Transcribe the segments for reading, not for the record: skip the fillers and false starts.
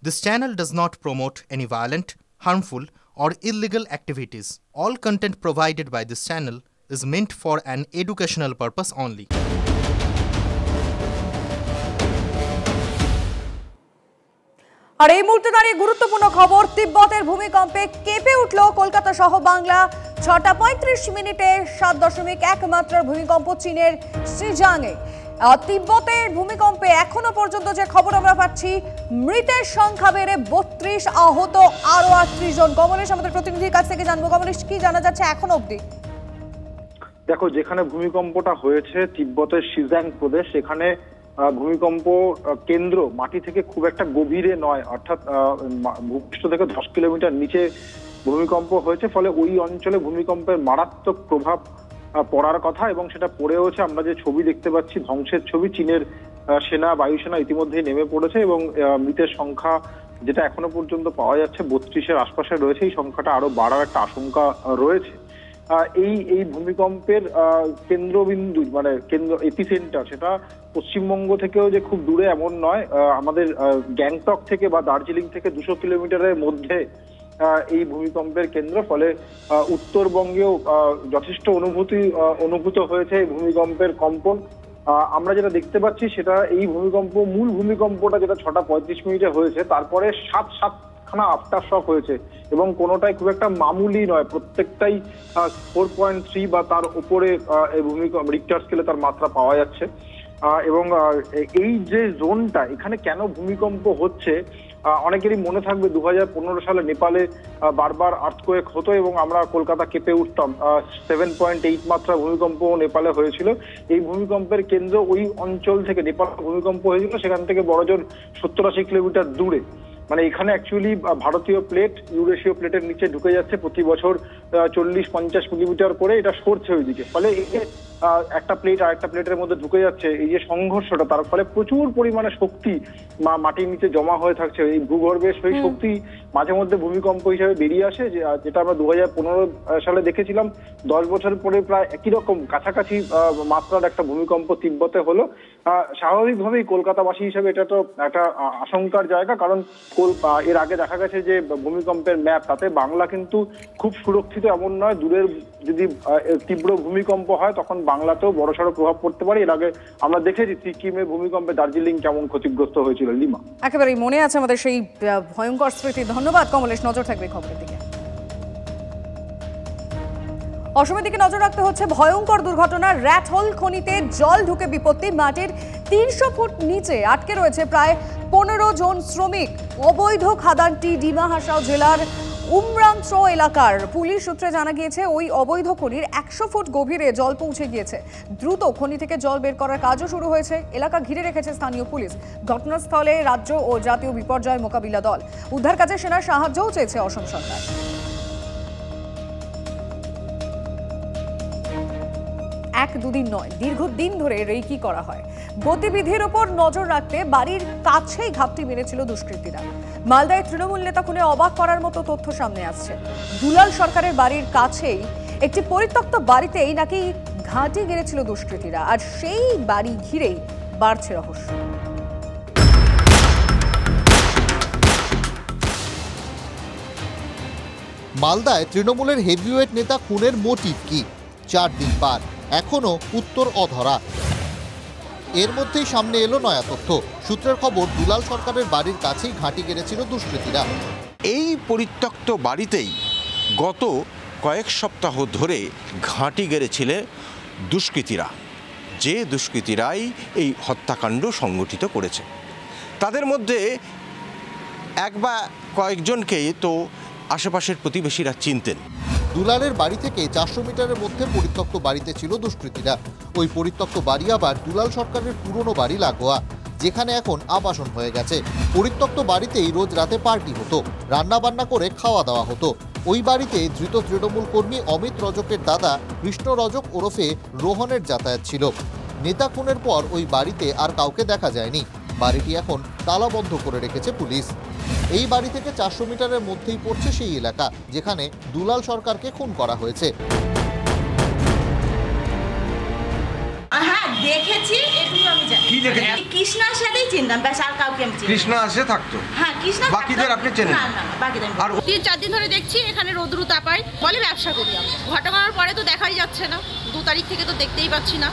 This channel does not promote any violent, harmful, or illegal activities. All content provided by this channel is meant for an educational purpose only. আর এই মুহূর্তে দাঁড়িয়ে গুরুত্বপূর্ণ খবর, তিব্বতের ভূমিকম্পে কেঁপে উঠল কলকাতা সহ বাংলা। 6:35 7.1 মাত্রার ভূমিকম্প চীনের শিজাংয়ে। তিব্বতের ভূমিকম্পে এখনো পর্যন্ত যে খবর আমরা পাচ্ছি, মৃতের সংখ্যা বেড়ে 32, আহত আরো 38 জন। কমলেশ, আমাদের প্রতিনিধির কাছ থেকে জানবো, কমলেশ কি জানা যাচ্ছে এখনো অবধি? দেখো, যেখানে ভূমিকম্পটা হয়েছে তিব্বতের শিজাং প্রদেশ, সেখানে ভূমিকম্প কেন্দ্র মাটি থেকে খুব একটা গভীরে নয়, অর্থাৎ ভূপৃষ্ঠ থেকে 10 কিলোমিটার নিচে ভূমিকম্প হয়েছে। ফলে ওই অঞ্চলে ভূমিকম্পের মারাত্মক প্রভাব পড়ার কথা, এবং সেটা পড়েওছে। আমরা যে ছবি দেখতে পাচ্ছি, ধ্বংসের ছবি, চীনের সেনা, বায়ুসেনা ইতিমধ্যেই নেমে পড়েছে, এবং মৃতের সংখ্যা যেটা এখনো পর্যন্ত পাওয়া যাচ্ছে 32-এর আশপাশে রয়েছে। এই সংখ্যাটা আরো বাড়ার একটা আশঙ্কা রয়েছে। এই ভূমিকম্পের কেন্দ্রবিন্দু, মানে কেন্দ্র এপিসেন্টার, সেটা পশ্চিমবঙ্গ থেকেও যে খুব দূরে এমন নয়। আমাদের গ্যাংটক থেকে বা দার্জিলিং থেকে 200 কিলোমিটারের মধ্যে এই ভূমিকম্পের কেন্দ্র। ফলে উত্তরবঙ্গেও যথেষ্ট অনুভূত হয়েছে এই ভূমিকম্পের কম্পন। আমরা যেটা দেখতে পাচ্ছি সেটা, এই মূল ভূমিকম্পটা যেটা 6:35 হয়েছে, তারপরে 7খানা আফটার শক হয়েছে, এবং কোনোটাই খুব একটা মামুলি নয়। প্রত্যেকটাই 4.3 বা তার উপরে এই ভূমিকম্প রিক্টার স্কেলে তার মাত্রা পাওয়া যাচ্ছে। এবং এই যে জোনটা, এখানে কেন ভূমিকম্প হচ্ছে, অনেকেরই মনে থাকবে 2015 সালে নেপালে বারবার আর্থকোয়েক হতো, এবং আমরা কলকাতা কেঁপে উঠতাম। 7.8 মাত্রা ভূমিকম্প নেপালে হয়েছিল। এই ভূমিকম্পের কেন্দ্র ওই অঞ্চল থেকে, নেপাল ভূমিকম্প হয়েছিল সেখান থেকে বড়জোর 70-80 কিলোমিটার দূরে। মানে এখানে অ্যাকচুয়ালি ভারতীয় প্লেট ইউরেশীয় প্লেটের নিচে ঢুকে যাচ্ছে প্রতি বছর 40-50 মিলিমিটার করে, এটা সরছে ওইদিকে। ফলে এই যে একটা প্লেট আর একটা প্লেটের মধ্যে ঢুকে যাচ্ছে, এই যে সংঘর্ষটা, তার ফলে প্রচুর পরিমাণে শক্তি মাটির নিচে জমা হয়ে থাকছে। এই ভূগর্ভে সেই শক্তি মাঝে মধ্যে ভূমিকম্প হিসাবে বেরিয়ে আসে, যেটা আমরা 2015 সালে দেখেছিলাম। 10 বছর পরে প্রায় একই রকম কাছাকাছি মাত্রার একটা ভূমিকম্প তিব্বতে হলো। স্বাভাবিকভাবেই কলকাতাবাসী হিসেবে এটা তো একটা আশঙ্কার জায়গা, কারণ এর আগে দেখা গেছে যে ভূমিকম্পের ম্যাপ, তাতে বাংলা কিন্তু খুব সুরক্ষিত এমন নয়। দূরের যদি তীব্র ভূমিকম্প হয় তখন বাংলাতেও বড়সড় প্রভাব পড়তে পারে। এর আগে আমরা দেখেছি সিকিমে ভূমিকম্পে দার্জিলিং কেমন ক্ষতিগ্রস্ত হয়েছিল। লিমা, একেবারেই মনে আছে আমাদের সেই ভয়ঙ্কর স্মৃতি। ধন্যবাদ কমলেশ, নজর থাকবে খবরের দিকে। অসমের দিকে নজর রাখতে হচ্ছে। ভয়ঙ্কর দুর্ঘটনা, র্যাট হোল খনিতে জল ঢুকে বিপত্তি। মাটির 300 ফুট নিচে আটকে রয়েছে প্রায় 15 জন শ্রমিক। অবৈধ খাদানটি ডিমা হাসাও জেলার উমরাংচো এলাকার। পুলিশ সূত্রে জানা গিয়েছে, ওই অবৈধ খনির 100 ফুট গভীরে জল পৌঁছে গিয়েছে। দ্রুত খনি থেকে জল বের করার কাজও শুরু হয়েছে। এলাকা ঘিরে রেখেছে স্থানীয় পুলিশ। ঘটনাস্থলে রাজ্য ও জাতীয় বিপর্যয় মোকাবিলা দল। উদ্ধার কাজে সেনার সাহায্যও চেয়েছে অসম সরকার। এক দুদিন নয়, দীর্ঘদিন ধরে রেকি করা হয়। গতিবিধির ওপর নজর রাখতে বাড়ির কাছেই ঘাপটি মেরেছিল দুষ্কৃতীরা। মালদায় তৃণমূল নেতা খুনে অবাক করার মতো তথ্য সামনে আসছে। দুলাল সরকারের বাড়ির কাছেই একটি পরিত্যক্ত বাড়িতেই নাকি ঘাঁটি গেড়েছিল দুষ্কৃতীরা, আর সেই বাড়ি ঘিরেই বাড়ছে রহস্য। মালদায় তৃণমূলের হেভিওয়েট নেতা খুনের মোটিভ কি? 4 দিন পার, এখনো উত্তর অধরা। এর মধ্যেই সামনে এলো নয়া তথ্য। সূত্রের খবর, দুলাল সরকারের বাড়ির কাছেই ঘাঁটি গেড়েছিল দুষ্কৃতীরা। এই পরিত্যক্ত বাড়িতেই গত কয়েক সপ্তাহ ধরে ঘাঁটি গেড়েছিল দুষ্কৃতীরা, যে দুষ্কৃতীরাই এই হত্যাকাণ্ড সংগঠিত করেছে। তাদের মধ্যে এক বা কয়েকজনকেই তো আশেপাশের প্রতিবেশীরা চিনতেন। দুলালের বাড়ি থেকে 400 মিটারের মধ্যে পরিত্যক্ত বাড়িতে ছিল দুষ্কৃতীরা। ওই পরিত্যক্ত বাড়ি আবার দুলাল সরকারের পুরনো বাড়ি লাগোয়া, যেখানে এখন আবাসন হয়ে গেছে। পরিত্যক্ত বাড়িতেই রোজ রাতে পার্টি হতো, রান্না বান্না করে খাওয়া দাওয়া হতো। ওই বাড়িতে ধৃত তৃণমূল কর্মী অমিত রজকের দাদা কৃষ্ণ রজক ওরফে রোহনের যাতায়াত ছিল। নেতা খুনের পর ওই বাড়িতে আর কাউকে দেখা যায়নি। বাড়িটি এখন তালাবন্ধ করে রেখেছে পুলিশ। এই বাড়ি থেকে 400 মিটারের মধ্যেই পড়ছে সেই এলাকা যেখানে দুলাল সরকারকে খুন করা হয়েছে। হ্যাঁ, দেখেছি এটুকু আমি জানি। কি দেখেছেন? কৃষ্ণার সাথেই চিনতাম, ব্যাস আর কাউকে আমি চিনি না। কৃষ্ণা আসে থাকতো? হ্যাঁ, কৃষ্ণা বাকিদের থাকতো। আপনি চেনেন? না না, বাকিদের আর 3-4 দিন ধরে দেখছি এখানে রোদ্রু তাপায়, বলে ব্যবসা করি আমি। ঘটনার পরে তো দেখাই যাচ্ছে না, 2 তারিখ থেকে তো দেখতেই পাচ্ছি না।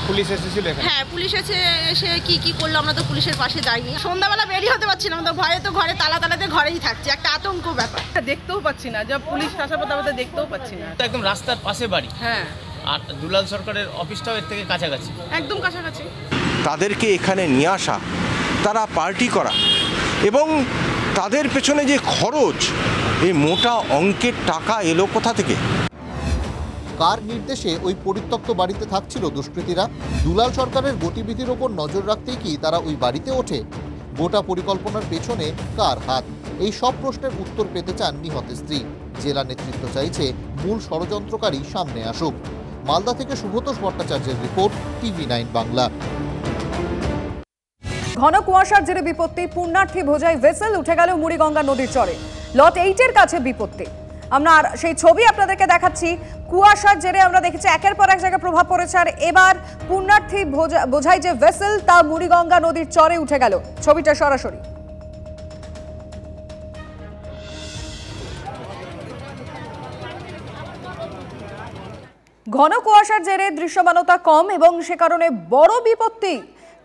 পুলিশ এসেছিল এখানে? হ্যাঁ, পুলিশ এসে কি করলো, আমরা তো পুলিশের পাশে যাইনি। সন্ধ্যাবেলা বেরিয়ে হতে পারছি না, আমরা ভয়ে তো ঘরে তালাতে ঘরেই থাকছি, একটা আতঙ্ক ব্যাপার। দেখতেও পাচ্ছি না, যা পুলিশ হাসপাতালে দেখতেও পাচ্ছি না। একদম রাস্তার পাশে বাড়ি। হ্যাঁ, আর দুলাল সরকারের অফিসটাও এর থেকে কাছাকাছি, একদম কাছাকাছি। তাদেরকে এখানে নিয়ে আসা, তারা পার্টি করা এবং তাদের পেছনে যে খরচ, এই মোটা অঙ্কের টাকা এলো কোথা থেকে? কার নির্দেশে ওই পরিত্যক্ত বাড়িতে থাকছিল দুষ্কৃতীরা? দুলাল সরকারের গতিবিধির ওপর নজর রাখতেই কি তারা ওই বাড়িতে ওঠে? গোটা পরিকল্পনার পেছনে কার হাত? এই সব প্রশ্নের উত্তর পেতে চান নিহতের স্ত্রী। জেলা নেতৃত্ব চাইছে মূল ষড়যন্ত্রকারী সামনে আসুক। মালদা থেকে শুভতোষ ভট্টাচার্যের রিপোর্ট, TV9 বাংলা। ঘন কুয়াশার জেরে বিপত্তি, পুণ্যার্থী বোঝাই ভেসেল উঠে গেল মুড়িগঙ্গা নদীর চরে। লট 8-এর কাছে বিপত্তি। আমরা সেই ছবি আপনাদেরকে দেখাচ্ছি। কুয়াশার জেরে আমরা দেখেছি একের পর এক জায়গায় প্রভাব পড়েছে, আর এবার পুণ্যার্থী বোঝাই যে ভেসেল, তা মুড়িগঙ্গা নদীর চরে উঠে গেল। ছবিটা সরাসরি। ঘন কুয়াশার জেরে দৃশ্যমানতা কম এবং সে কারণে বড় বিপত্তি।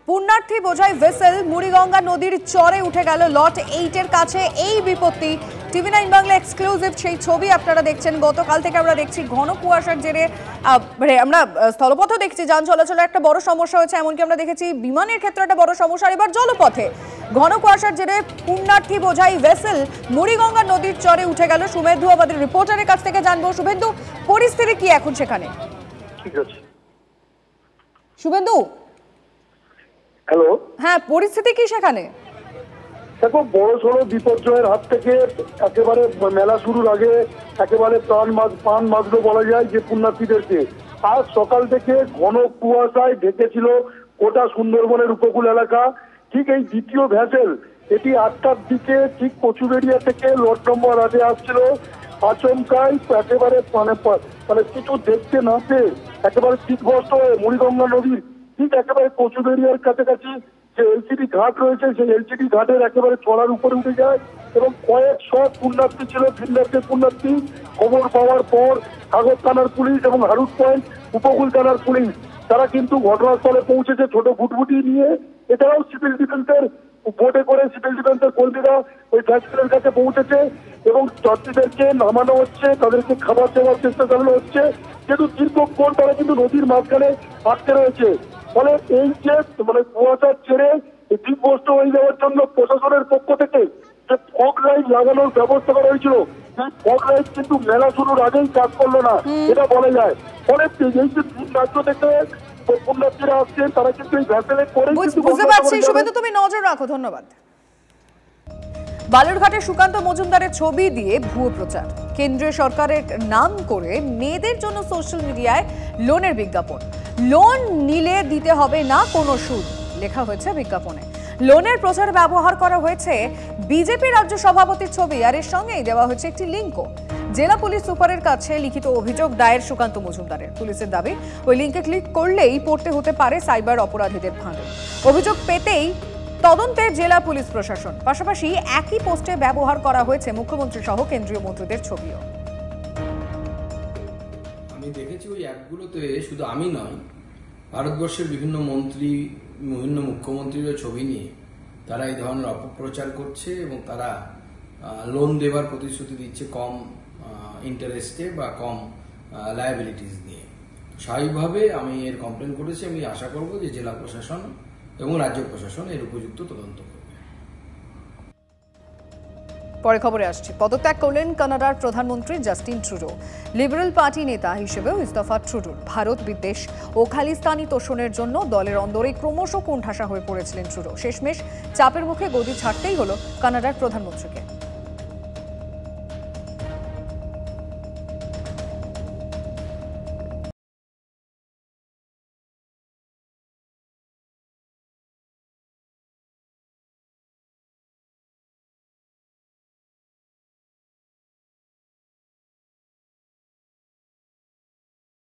পুণ্যার্থী বোঝাই ভেসেল মুড়িগঙ্গা নদীর চরে উঠে গেল। লট 8-এর কাছে এই বিপত্তি। TV9 বাংলা এক্সক্লুসিভ সেই ছবি আপনারা দেখছেন। গতকাল থেকে আমরা দেখছি ঘন কুয়াশার জেরে আমরা স্থলপথেও দেখছি যান চলাচলের একটা বড় সমস্যা হয়েছে, এমনকি আমরা দেখেছি বিমানের ক্ষেত্রে একটা বড় সমস্যা। এবার জলপথে ঘন কুয়াশার জেরে পুণ্যার্থী বোঝাই ভেসেল মুড়িগঙ্গা নদীর চরে উঠে গেল। শুভেন্দু আমাদের রিপোর্টারের কাছ থেকে জানবো। শুভেন্দু, পরিস্থিতি কি এখন সেখানে? ঠিক আছে শুভেন্দু। হ্যালো, হ্যাঁ, পরিস্থিতি কি সেখানে? দেখো, বড় সড়ো বিপর্যয়ের হাত থেকে একেবারে মেলা শুরুর আগে একেবারে প্রাণ বাঁচলো বলা যায় যে পুণ্যার্থীদেরকে। আজ সকাল থেকে ঘন কুয়াশায় ঢেকেছিল গোটা সুন্দরবনের উপকূল এলাকা। ঠিক এই দ্বিতীয় ভ্যাসেল, এটি 8টার দিকে ঠিক কচুবেড়িয়া থেকে লট নম্বর 8-এ আসছিল। আচমকাই একেবারে মানে কিছু দেখতে না পেয়ে একেবারে শীতগ্রস্ত হয়ে মুড়িগঙ্গা নদীর ঠিক একেবারে কচুবেড়িয়ার কাছাকাছি যে এলসিডি ঘাট রয়েছে, সেই এলসিডি ঘাটের একেবারে চড়ার উপরে উঠে যায় এবং কয়েকশো পুণ্যার্থী ছিল, ভিন্নার্থী পুণ্যার্থী। খবর পাওয়ার পর সাগর থানার পুলিশ এবং হারুট পয়েন্ট উপকূল থানার পুলিশ তারা কিন্তু ঘটনাস্থলে পৌঁছেছে ছোট ফুটফুটি নিয়ে। এছাড়াও সিভিল ডিফেন্সের বোটে করে সিভিল ডিফেন্সের কর্মীরা ওই ভ্যাসেলের কাছে পৌঁছেছে এবং যাত্রীদেরকে নামানো হচ্ছে, তাদেরকে খাবার দেওয়ার চেষ্টা চালানো হচ্ছে। কিন্তু দীর্ঘক্ষণ তারা কিন্তু নদীর মাঝখানে আটকে রয়েছে। ফলে এই যে মানে কুয়াশার ছেড়ে বিধ্বস্ত হয়ে যাওয়ার জন্য প্রশাসনের পক্ষ থেকে যে ফগ লাইট লাগানোর ব্যবস্থা করা হয়েছিল, সেই ফগ লাইট কিন্তু মেলা শুরুর আগেই কাজ করলো না, এটা বলা যায়। ফলে এই যে তিন রাজ্য থেকে পুণ্যার্থীরা আসছেন, তারা কিন্তু এই ভ্যাসেলে করে বুঝতে পারছি। শুভেন্দু, তুমি নজর রাখো, ধন্যবাদ। বালুরঘাটের সুকান্ত মজুমদারের ছবি দিয়ে ভুয়ো প্রচার। কেন্দ্রীয় সরকারের নাম করে মেয়েদের জন্য সোশ্যাল মিডিয়ায় লোনের বিজ্ঞাপন। লোন নিলে দিতে হবে না কোনো সুদ লেখা হয়েছে বিজ্ঞাপনে। লোনের প্রচার ব্যবহার করা হয়েছে বিজেপি রাজ্য সভাপতির ছবি, আর এর সঙ্গেই দেওয়া হয়েছে একটি লিঙ্কও। জেলা পুলিশ সুপারের কাছে লিখিত অভিযোগ দায়ের সুকান্ত মজুমদারের। পুলিশের দাবি, ওই লিঙ্কে ক্লিক করলেই পড়তে হতে পারে সাইবার অপরাধীদের ফাঁদে। অভিযোগ পেতেই তদন্তে জেলা পুলিশ প্রশাসন। পাশাপাশি একই পোস্টে ব্যবহার করা হয়েছে মুখ্যমন্ত্রী সহ কেন্দ্রীয় মন্ত্রীদের ছবিও। আমি দেখেছি ওই অ্যাপগুলোতে শুধু আমি নয়, ভারতবর্ষের বিভিন্ন মন্ত্রী, বিভিন্ন মুখ্যমন্ত্রীর ছবি নিয়ে তারা এই ধরনের অপপ্রচার করছে এবং তারা লোন দেবার প্রতিশ্রুতি দিচ্ছে কম ইন্টারেস্টে বা কম লায়াবিলিটিস নিয়ে। স্বাভাবিকভাবে আমি এর কমপ্লেন করেছি। আমি আশা করব যে জেলা প্রশাসন এবং রাজ্য প্রশাসন এর উপযুক্ত তদন্ত করবে। পরে খবরে আসছে, পদত্যাগ করলেন কানাডার প্রধানমন্ত্রী জাস্টিন ট্রুডো। লিবারেল পার্টি নেতা হিসেবেও ইস্তফা ট্রুডোর। ভারত বিদ্বেষ ও খালিস্তানি তোষণের জন্য দলের অন্দরে ক্রমশ কোণঠাসা হয়ে পড়েছিলেন ট্রুডো। শেষমেশ চাপের মুখে গদি ছাড়তেই হলো কানাডার প্রধানমন্ত্রীকে।